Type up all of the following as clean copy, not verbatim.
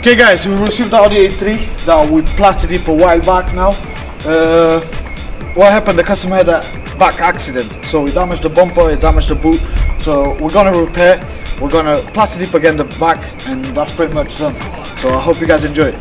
Okay guys, we received the Audi A3 that we plastic dip a while back now. What happened, the customer had a back accident, so we damaged the bumper, it damaged the boot, so we're gonna repair, we're gonna plastic dip again the back, and that's pretty much done. So I hope you guys enjoy it.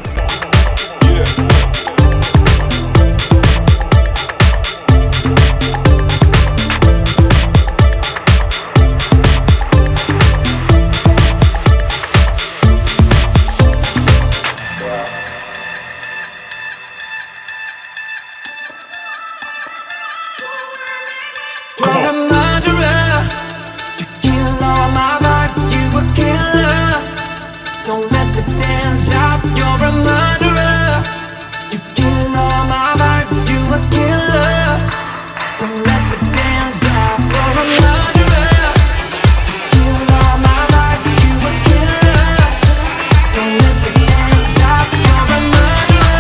You're a murderer, you kill all my vibes, you a killer. Don't let the dance stop, you're a murderer. You kill all my vibes, you a killer. Don't let the dance stop, you're a murderer. You kill all my vibes, you a killer. Don't let the dance stop, you're a murderer.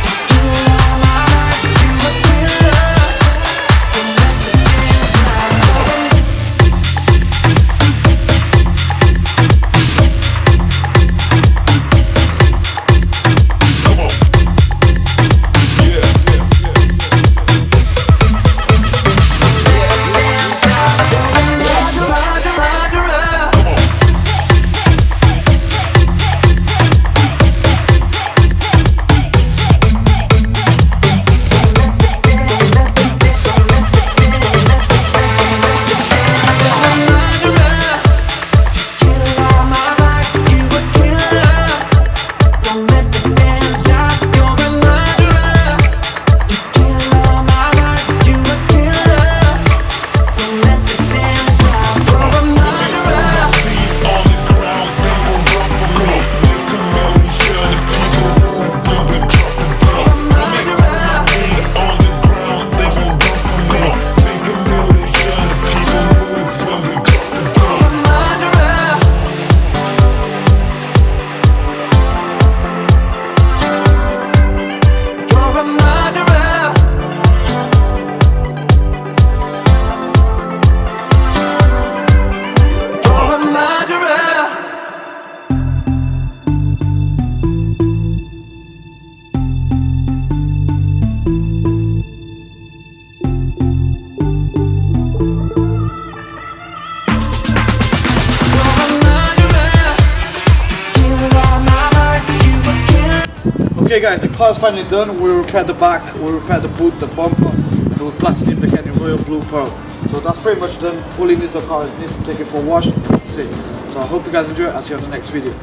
You kill all my vibes, you a killer. Don't let the dance stop, you're a Okay guys, the car is finally done. We repaired the back, we repaired the boot, the bumper, and we plastic dip again in royal blue pearl. So that's pretty much done. All it needs the car, it needs to take it for a wash. That's it. So I hope you guys enjoy it. I'll see you on the next video.